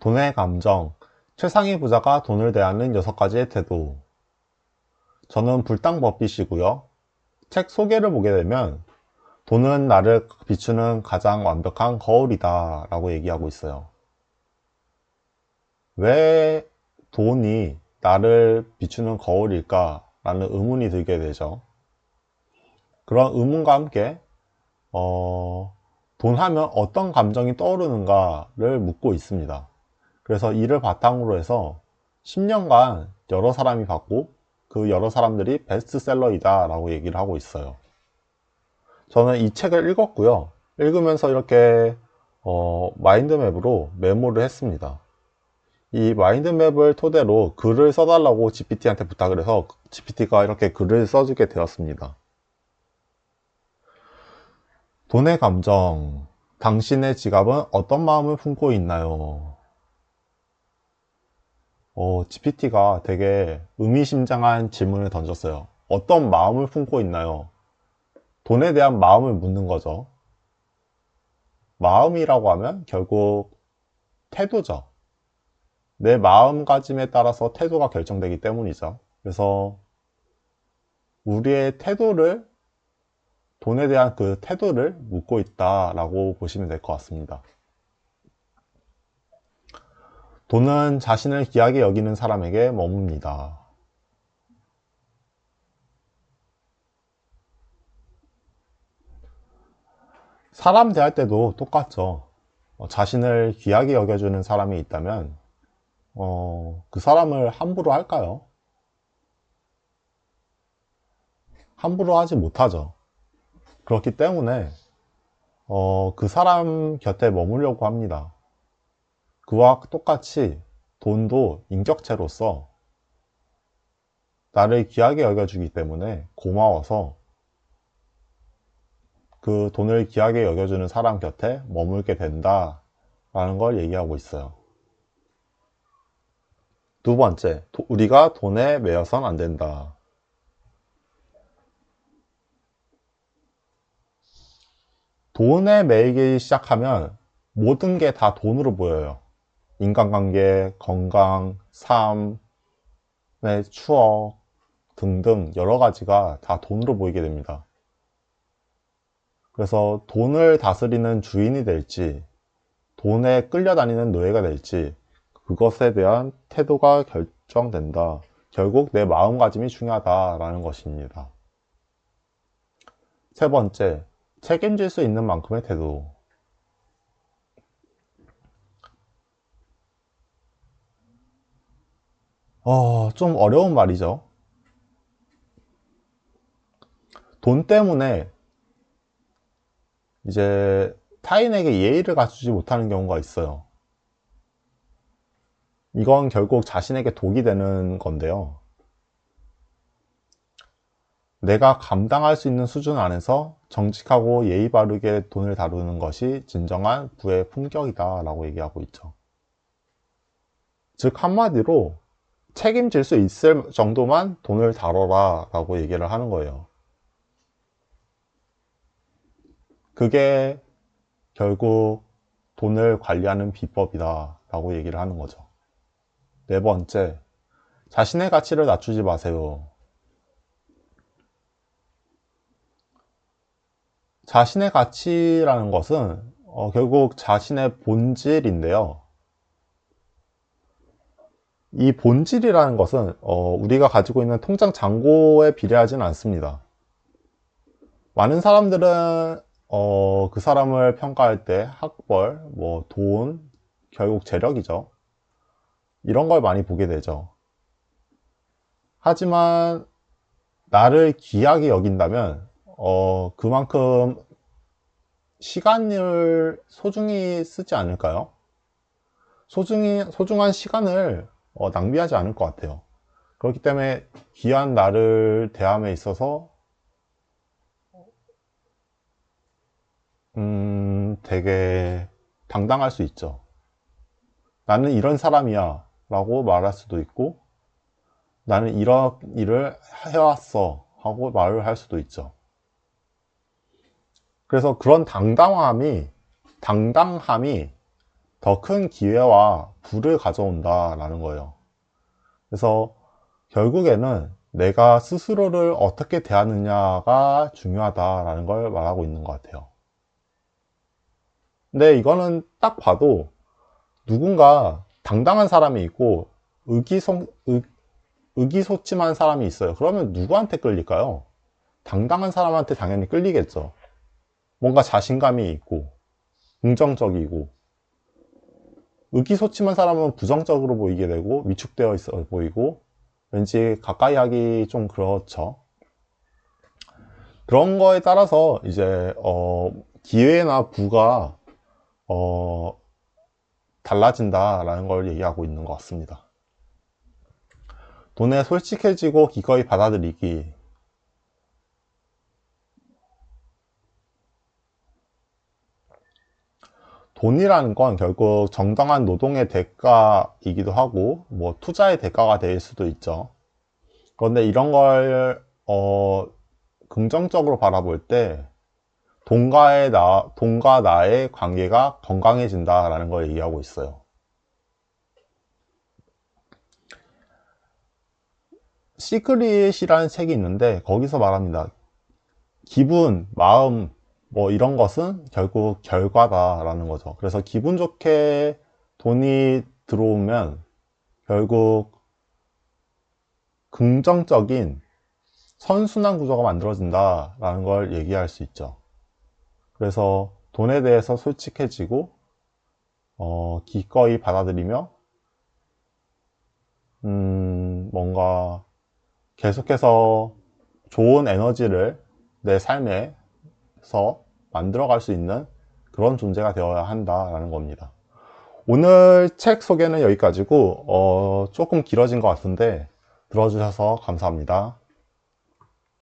돈의 감정, 최상위 부자가 돈을 대하는 6가지의 태도. 저는 불당법빛이고요. 책 소개를 보게 되면 돈은 나를 비추는 가장 완벽한 거울이다 라고 얘기하고 있어요. 왜 돈이 나를 비추는 거울일까 라는 의문이 들게 되죠. 그런 의문과 함께 돈 하면 어떤 감정이 떠오르는가를 묻고 있습니다. 그래서 이를 바탕으로 해서 10년간 여러 사람이 받고 그 여러 사람들이 베스트셀러이다 라고 얘기를 하고 있어요. 저는 이 책을 읽었고요. 읽으면서 이렇게 마인드맵으로 메모를 했습니다. 이 마인드맵을 토대로 글을 써달라고 GPT한테 부탁을 해서 GPT가 이렇게 글을 써주게 되었습니다. 돈의 감정, 당신의 지갑은 어떤 마음을 품고 있나요? GPT가 되게 의미심장한 질문을 던졌어요. 어떤 마음을 품고 있나요? 돈에 대한 마음을 묻는 거죠. 마음이라고 하면 결국 태도죠. 내 마음가짐에 따라서 태도가 결정되기 때문이죠. 그래서 우리의 태도를, 돈에 대한 그 태도를 묻고 있다라고 보시면 될 것 같습니다. 돈은 자신을 귀하게 여기는 사람에게 머뭅니다. 사람 대할 때도 똑같죠. 자신을 귀하게 여겨주는 사람이 있다면 그 사람을 함부로 할까요? 함부로 하지 못하죠. 그렇기 때문에 그 사람 곁에 머물려고 합니다. 그와 똑같이 돈도 인격체로서 나를 귀하게 여겨주기 때문에 고마워서 그 돈을 귀하게 여겨주는 사람 곁에 머물게 된다 라는 걸 얘기하고 있어요. 두 번째, 우리가 돈에 매여선 안 된다. 돈에 매이기 시작하면 모든 게 다 돈으로 보여요. 인간관계, 건강, 삶의 추억 등등 여러 가지가 다 돈으로 보이게 됩니다. 그래서 돈을 다스리는 주인이 될지, 돈에 끌려다니는 노예가 될지, 그것에 대한 태도가 결정된다. 결국 내 마음가짐이 중요하다라는 것입니다. 세 번째, 책임질 수 있는 만큼의 태도. 좀 어려운 말이죠. 돈 때문에 이제 타인에게 예의를 갖추지 못하는 경우가 있어요. 이건 결국 자신에게 독이 되는 건데요. 내가 감당할 수 있는 수준 안에서 정직하고 예의 바르게 돈을 다루는 것이 진정한 부의 품격이다 라고 얘기하고 있죠. 즉 한마디로 책임질 수 있을 정도만 돈을 다뤄라 라고 얘기를 하는 거예요. 그게 결국 돈을 관리하는 비법이다 라고 얘기를 하는 거죠. 네 번째, 자신의 가치를 낮추지 마세요. 자신의 가치라는 것은 결국 자신의 본질인데요. 이 본질이라는 것은 우리가 가지고 있는 통장 잔고에 비례하지는 않습니다. 많은 사람들은 그 사람을 평가할 때 학벌, 뭐 돈, 결국 재력이죠. 이런 걸 많이 보게 되죠. 하지만 나를 귀하게 여긴다면 그만큼 시간을 소중히 쓰지 않을까요? 소중한 시간을 낭비하지 않을 것 같아요. 그렇기 때문에 귀한 나를 대함에 있어서 되게 당당할 수 있죠. 나는 이런 사람이야 라고 말할 수도 있고, 나는 이런 일을 해왔어 하고 말을 할 수도 있죠. 그래서 그런 당당함이 더 큰 기회와 부를 가져온다라는 거예요. 그래서 결국에는 내가 스스로를 어떻게 대하느냐가 중요하다라는 걸 말하고 있는 것 같아요. 근데 이거는 딱 봐도 누군가 당당한 사람이 있고 의기소침한 사람이 있어요. 그러면 누구한테 끌릴까요? 당당한 사람한테 당연히 끌리겠죠. 뭔가 자신감이 있고 긍정적이고, 의기소침한 사람은 부정적으로 보이게 되고 위축되어 있어 보이고 왠지 가까이 하기 좀 그렇죠. 그런 거에 따라서 이제 기회나 부가 달라진다라는 걸 얘기하고 있는 것 같습니다. 돈에 솔직해지고 기꺼이 받아들이기. 돈이라는 건 결국 정당한 노동의 대가이기도 하고 뭐 투자의 대가가 될 수도 있죠. 그런데 이런 걸 긍정적으로 바라볼 때 돈과 나의 관계가 건강해진다라는 걸 얘기하고 있어요. 시크릿이라는 책이 있는데 거기서 말합니다. 기분, 마음, 뭐 이런 것은 결국 결과다라는 거죠. 그래서 기분 좋게 돈이 들어오면 결국 긍정적인 선순환 구조가 만들어진다라는 걸 얘기할 수 있죠. 그래서 돈에 대해서 솔직해지고 기꺼이 받아들이며 뭔가 계속해서 좋은 에너지를 내 삶에서 만들어갈 수 있는 그런 존재가 되어야 한다라는 겁니다. 오늘 책 소개는 여기까지고 조금 길어진 것 같은데 들어주셔서 감사합니다.